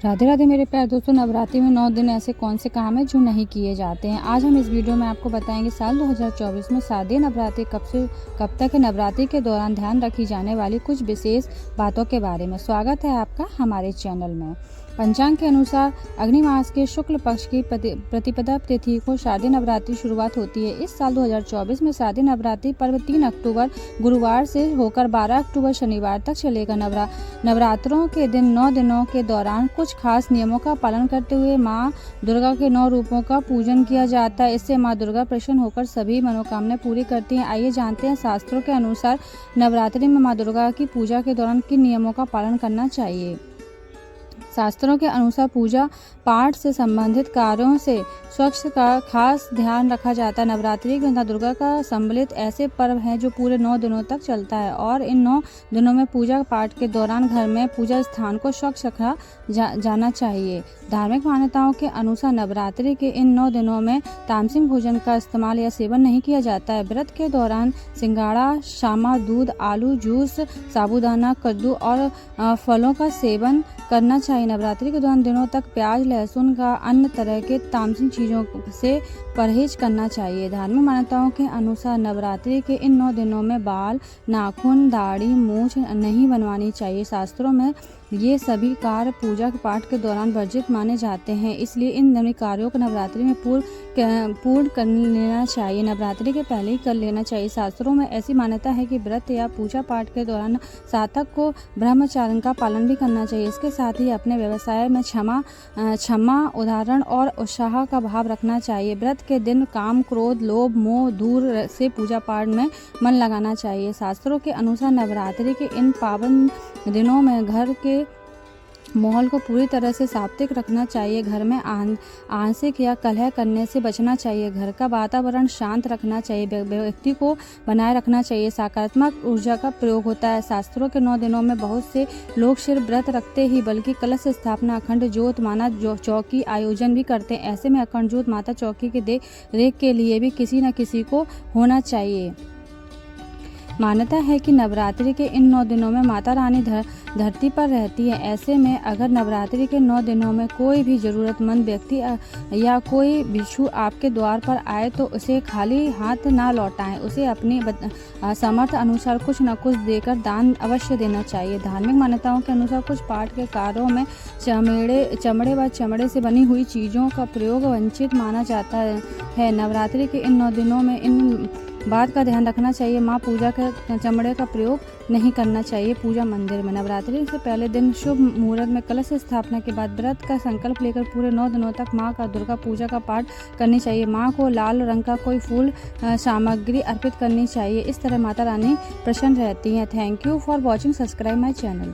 राधे राधे मेरे प्यारे दोस्तों। नवरात्रि में 9 दिन ऐसे कौन से काम हैं जो नहीं किए जाते हैं। आज हम इस वीडियो में आपको बताएंगे साल 2024 में शारदीय नवरात्रि कब से कब तक है। नवरात्रि के दौरान ध्यान रखी जाने वाली कुछ विशेष बातों के बारे में। स्वागत है आपका हमारे चैनल में। पंचांग के अनुसार अग्नि मास के शुक्ल पक्ष की प्रतिपदा तिथि को शारदीय नवरात्रि शुरुआत होती है। इस साल 2024 में शारदीय नवरात्रि पर्व 3 अक्टूबर गुरुवार से होकर 12 अक्टूबर शनिवार तक चलेगा। नवरात्रों के दिन 9 दिनों के दौरान कुछ खास नियमों का पालन करते हुए माँ दुर्गा के 9 रूपों का पूजन किया जाता है। इससे माँ दुर्गा प्रसन्न होकर सभी मनोकामनाएं पूरी करती हैं। आइए जानते हैं शास्त्रों के अनुसार नवरात्रि में माँ दुर्गा की पूजा के दौरान किन नियमों का पालन करना चाहिए। शास्त्रों के अनुसार पूजा पाठ से संबंधित कार्यों से स्वच्छ का खास ध्यान रखा जाता है। नवरात्रि माता दुर्गा का सम्मिलित ऐसे पर्व हैं जो पूरे 9 दिनों तक चलता है और इन 9 दिनों में पूजा पाठ के दौरान घर में पूजा स्थान को स्वच्छ रखा जाना चाहिए। धार्मिक मान्यताओं के अनुसार नवरात्रि के इन 9 दिनों में तामसिक भोजन का इस्तेमाल या सेवन नहीं किया जाता है। व्रत के दौरान सिंगाड़ा, शामा, दूध, आलू जूस, साबूदाना, कद्दू और फलों का सेवन करना चाहिए। नवरात्रि के दौरान दिनों तक प्याज, लहसुन का अन्य तरह के तामसिक चीज़ों से परहेज करना चाहिए। धार्मिक मान्यताओं के अनुसार नवरात्रि के इन 9 दिनों में बाल, नाखून, दाढ़ी, मूंछ नहीं बनवानी चाहिए। शास्त्रों में ये सभी कार्य पूजा पाठ के दौरान वर्जित माने जाते हैं, इसलिए इन सभी कार्यों को नवरात्रि में पूर्ण कर लेना चाहिए। नवरात्रि के पहले ही कर लेना चाहिए। शास्त्रों में ऐसी मान्यता है कि व्रत या पूजा पाठ के दौरान साधक को ब्रह्मचर्य का पालन भी करना चाहिए। इसके साथ ही अपने व्यवसाय में क्षमा, उदाहरण और उत्साह का भाव रखना चाहिए। व्रत के दिन काम, क्रोध, लोभ, मोह दूर से पूजा पाठ में मन लगाना चाहिए। शास्त्रों के अनुसार नवरात्रि के इन पावन दिनों में घर के माहौल को पूरी तरह से सात्विक रखना चाहिए। घर में आंशिक या कलह करने से बचना चाहिए। घर का वातावरण शांत रखना चाहिए। व्यक्ति को बनाए रखना चाहिए। सकारात्मक ऊर्जा का प्रयोग होता है। शास्त्रों के 9 दिनों में बहुत से लोग सिर्फ व्रत रखते ही बल्कि कलश स्थापना, अखंड ज्योत माता चौकी आयोजन भी करते हैं। ऐसे में अखंड ज्योत माता चौकी के देख रेख के लिए भी किसी न किसी को होना चाहिए। मान्यता है कि नवरात्रि के इन 9 दिनों में माता रानी धरती पर रहती है। ऐसे में अगर नवरात्रि के 9 दिनों में कोई भी ज़रूरतमंद व्यक्ति या कोई भिक्षु आपके द्वार पर आए तो उसे खाली हाथ ना लौटाएं। उसे अपनी सामर्थ्य अनुसार कुछ न कुछ देकर दान अवश्य देना चाहिए। धार्मिक मान्यताओं के अनुसार कुछ पाठ के कार्यों में चमड़े व चमड़े से बनी हुई चीज़ों का प्रयोग वंचित माना जाता है। नवरात्रि के इन 9 दिनों में इन बात का ध्यान रखना चाहिए। माँ पूजा के चमड़े का प्रयोग नहीं करना चाहिए पूजा मंदिर में। नवरात्रि से पहले दिन शुभ मुहूर्त में कलश स्थापना के बाद व्रत का संकल्प लेकर पूरे 9 दिनों तक माँ का दुर्गा पूजा का पाठ करनी चाहिए। माँ को लाल रंग का कोई फूल सामग्री अर्पित करनी चाहिए। इस तरह माता रानी प्रसन्न रहती हैं। Thank you for watching. Subscribe my channel.